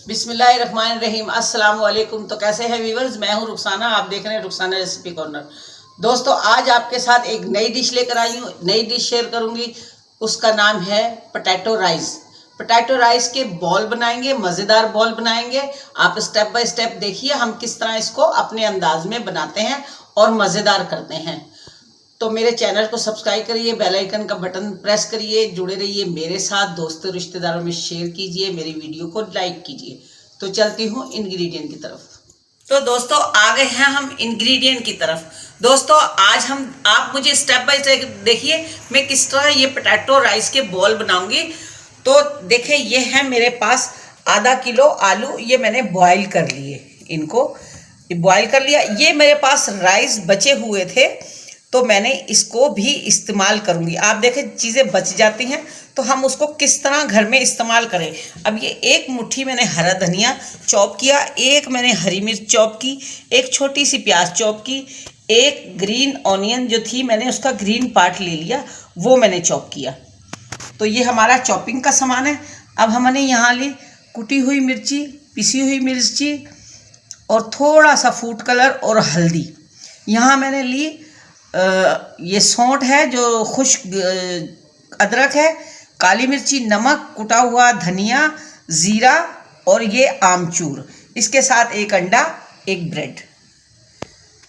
बिस्मिल्लाहिर्रहमानिर्रहीम अस्सलाम वालेकुम। तो कैसे हैं व्यूअर्स, मैं हूं रुखसाना, आप देख रहे हैं रुखसाना रेसिपी कॉर्नर। दोस्तों, आज आपके साथ एक नई डिश लेकर आई हूं, नई डिश शेयर करूंगी। उसका नाम है पोटैटो राइस। पोटैटो राइस के बॉल बनाएंगे, मज़ेदार बॉल बनाएंगे। आप स्टेप बाय स्टेप देखिए हम किस तरह इसको अपने अंदाज में बनाते हैं और मज़ेदार करते हैं। तो मेरे चैनल को सब्सक्राइब करिए, बेल आइकन का बटन प्रेस करिए, जुड़े रहिए मेरे साथ, दोस्तों रिश्तेदारों में शेयर कीजिए, मेरी वीडियो को लाइक कीजिए। तो चलती हूँ इंग्रेडिएंट की तरफ। तो दोस्तों आ गए हैं हम इंग्रेडिएंट की तरफ। दोस्तों आज आप मुझे स्टेप बाय स्टेप देखिए मैं किस तरह ये पोटैटो राइस के बॉल बनाऊंगी। तो देखिए ये है मेरे पास आधा किलो आलू, ये मैंने बॉईल कर लिए, इनको बॉईल कर लिया। ये मेरे पास राइस बचे हुए थे तो मैंने इसको भी इस्तेमाल करूंगी। आप देखें चीज़ें बच जाती हैं तो हम उसको किस तरह घर में इस्तेमाल करें। अब ये एक मुट्ठी मैंने हरा धनिया चॉप किया, एक मैंने हरी मिर्च चॉप की, एक छोटी सी प्याज चॉप की, एक ग्रीन ऑनियन जो थी मैंने उसका ग्रीन पार्ट ले लिया, वो मैंने चॉप किया। तो ये हमारा चॉपिंग का सामान है। अब हमने यहाँ ली कुटी हुई मिर्ची, पिसी हुई मिर्ची और थोड़ा सा फूड कलर और हल्दी। यहाँ मैंने ली ये सौंठ है जो खुश्क अदरक है, काली मिर्ची, नमक, कुटा हुआ धनिया, ज़ीरा और ये आमचूर, इसके साथ एक अंडा, एक ब्रेड।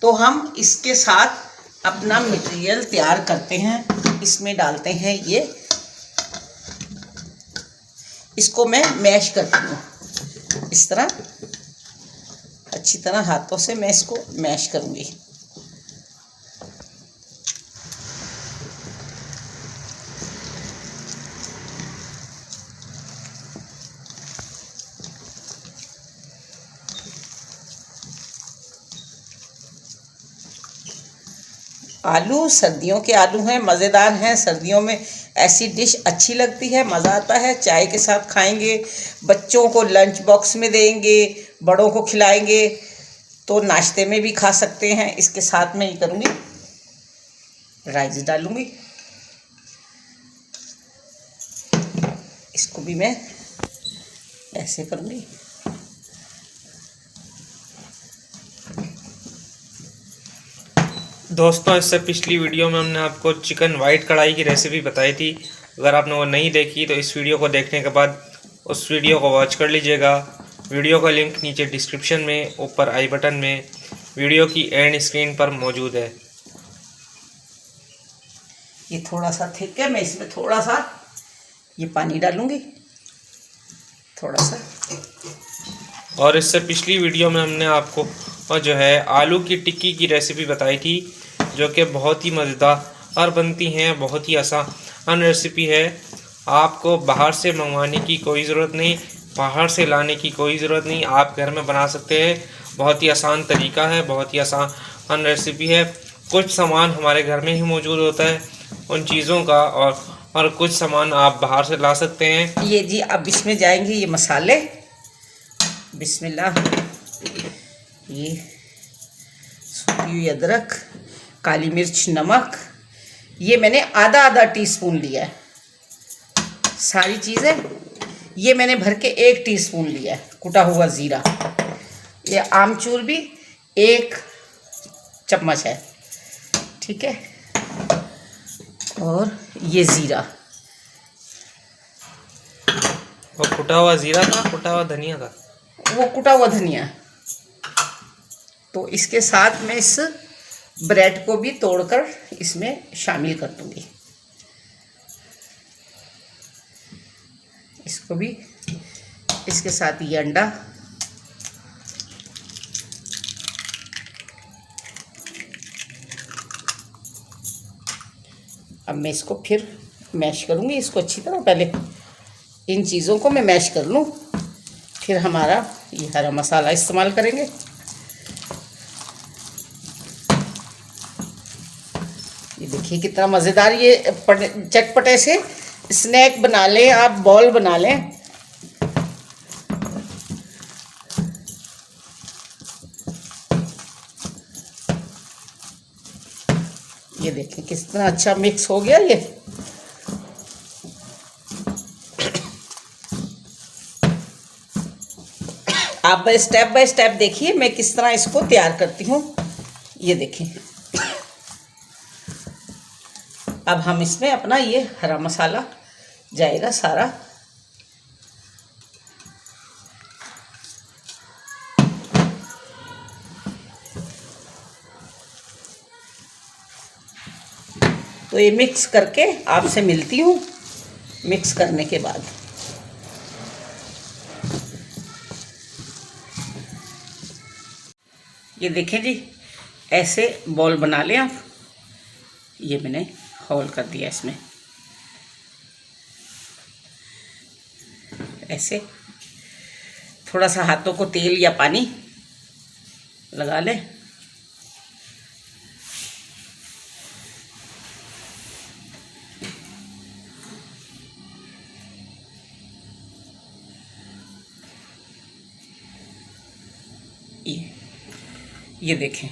तो हम इसके साथ अपना मटेरियल तैयार करते हैं। इसमें डालते हैं ये, इसको मैं मैश करती हूँ इस तरह, अच्छी तरह हाथों से मैं इसको मैश करूँगी। आलू सर्दियों के आलू हैं, मज़ेदार हैं। सर्दियों में ऐसी डिश अच्छी लगती है, मज़ा आता है। चाय के साथ खाएंगे, बच्चों को लंच बॉक्स में देंगे, बड़ों को खिलाएंगे, तो नाश्ते में भी खा सकते हैं। इसके साथ मैं ये करूँगी, राइस डालूँगी, इसको भी मैं ऐसे करूँगी। दोस्तों इससे पिछली वीडियो में हमने आपको चिकन वाइट कढ़ाई की रेसिपी बताई थी। अगर आपने वो नहीं देखी तो इस वीडियो को देखने के बाद उस वीडियो को वॉच कर लीजिएगा। वीडियो का लिंक नीचे डिस्क्रिप्शन में, ऊपर आई बटन में, वीडियो की एंड स्क्रीन पर मौजूद है। ये थोड़ा सा थिक है, मैं इसमें थोड़ा सा ये पानी डालूँगी, थोड़ा सा। और इससे पिछली वीडियो में हमने आपको जो है आलू की टिक्की की रेसिपी बताई थी, जो कि बहुत ही मज़ेदार बनती हैं, बहुत ही आसान रेसिपी है। आपको बाहर से मंगवाने की कोई ज़रूरत नहीं, बाहर से लाने की कोई ज़रूरत नहीं, आप घर में बना सकते हैं। बहुत ही आसान तरीका है, बहुत ही आसान रेसिपी है। कुछ सामान हमारे घर में ही मौजूद होता है उन चीज़ों का, और कुछ सामान आप बाहर से ला सकते हैं। ये जी अब इसमें जाएंगे ये मसाले, बिस्मिल्लाह। ये सूखी हुई अदरक, काली मिर्च, नमक, ये मैंने आधा आधा टीस्पून लिया है। सारी चीज़ें ये मैंने भर के 1 टीस्पून लिया है। कुटा हुआ ज़ीरा, ये आमचूर भी 1 चम्मच है, ठीक है। और ये ज़ीरा, और कुटा हुआ ज़ीरा था, कुटा हुआ धनिया था, वो कुटा हुआ धनिया। तो इसके साथ मैं इस ब्रेड को भी तोड़कर इसमें शामिल कर दूंगी, इसको भी, इसके साथ ये अंडा, अब मैं इसको फिर मैश करूंगी, इसको अच्छी तरह। पहले इन चीज़ों को मैं मैश कर लूँ, फिर हमारा ये हरा मसाला इस्तेमाल करेंगे। ये देखिए कितना मज़ेदार ये चटपटे से स्नैक बना लें, आप बॉल बना लें। ये देखिए कितना अच्छा मिक्स हो गया ये। आप बाय स्टेप देखिए मैं किस तरह इसको तैयार करती हूँ। ये देखिए, अब हम इसमें अपना ये हरा मसाला जाएगा सारा। तो ये मिक्स करके आपसे मिलती हूँ मिक्स करने के बाद। ये देखें जी, ऐसे बॉल बना लें आप। ये मैंने होल कर दिया इसमें, ऐसे थोड़ा सा हाथों को तेल या पानी लगा लें। ये देखें,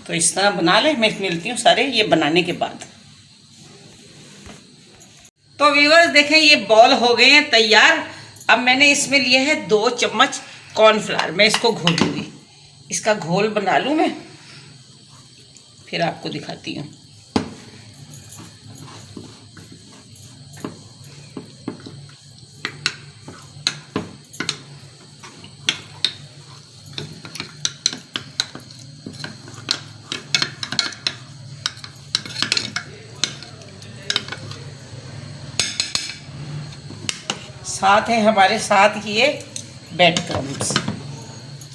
तो इस तरह बना लें। मैं मिलती हूँ सारे ये बनाने के बाद। तो व्यूअर्स देखें, ये बॉल हो गए हैं तैयार। अब मैंने इसमें लिए है 2 चम्मच कॉर्नफ्लावर। मैं इसको घोलूंगी, इसका घोल बना लूँ मैं, फिर आपको दिखाती हूँ। साथ है हमारे साथ ये ब्रेड क्रम्स।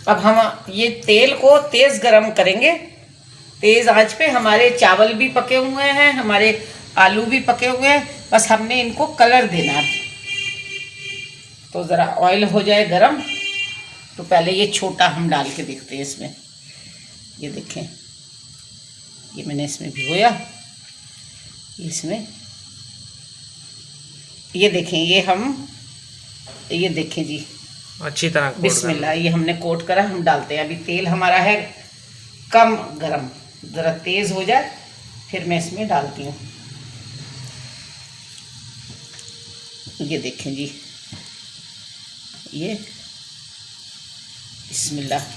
अब हम ये तेल को तेज़ गरम करेंगे, तेज़ आंच पे। हमारे चावल भी पके हुए हैं, हमारे आलू भी पके हुए हैं, बस हमने इनको कलर देना है। तो ज़रा ऑयल हो जाए गरम, तो पहले ये छोटा हम डाल के देखते हैं इसमें। ये देखें, ये मैंने इसमें भिगोया, इसमें ये देखें, ये देखें जी, अच्छी तरह बिस्मिल्लाह, ये हमने कोट करा। हम डालते हैं। अभी तेल हमारा है कम गरम, ज़रा तेज़ हो जाए फिर मैं इसमें डालती हूँ। ये देखें जी, ये बिस्मिल्लाह,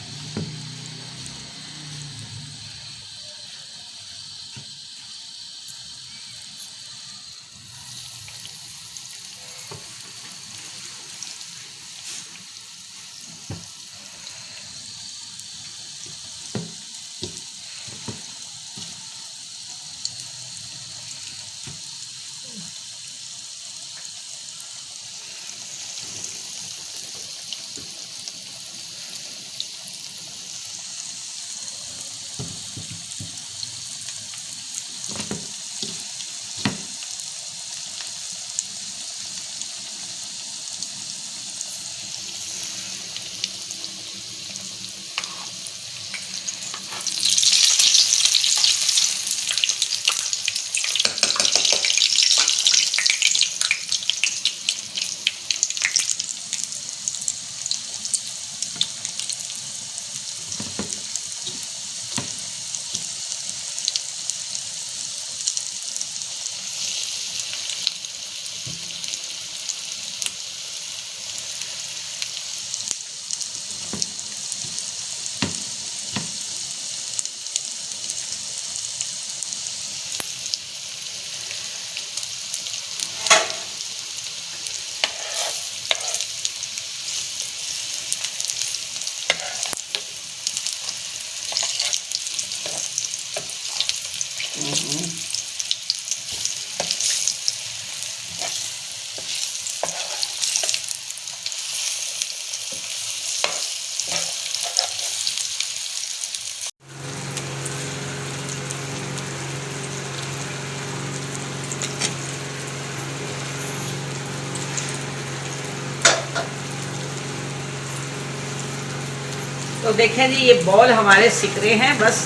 तो देखें जी, ये बॉल हमारे सिक रहे हैं, बस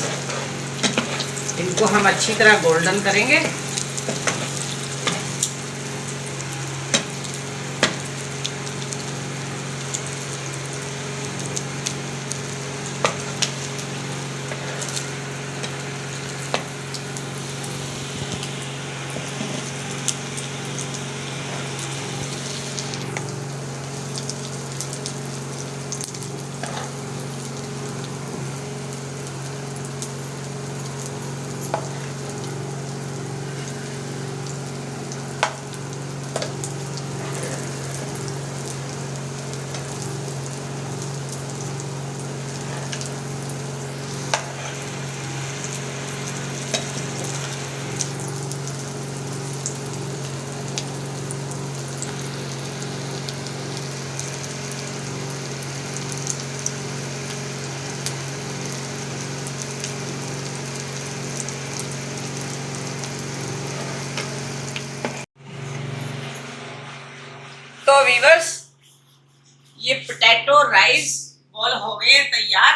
इनको हम अच्छी तरह गोल्डन करेंगे। तो वीवर्स, ये पोटैटो राइस बॉल हो गए तैयार।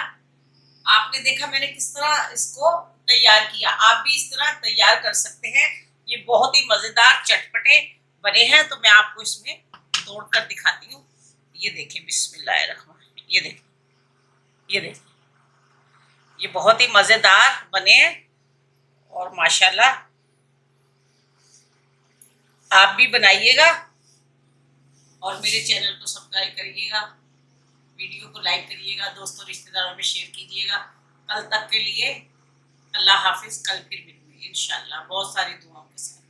आपने देखा मैंने किस तरह इसको तैयार किया, आप भी इस तरह तैयार कर सकते हैं। ये बहुत ही मजेदार चटपटे बने हैं। तो मैं आपको इसमें तोड़कर दिखाती हूँ। ये देखिए, बिस्मिल्लाहिर्रहमान, ये देखिए, ये देखिए, ये बहुत ही मजेदार बने हैं। और माशाल्लाह आप भी बनाइएगा और मेरे चैनल को सब्सक्राइब करिएगा, वीडियो को लाइक करिएगा, दोस्तों रिश्तेदारों में शेयर कीजिएगा। कल तक के लिए अल्लाह हाफिज। कल फिर मिलेंगे इंशाल्लाह बहुत सारी दुआओं के साथ।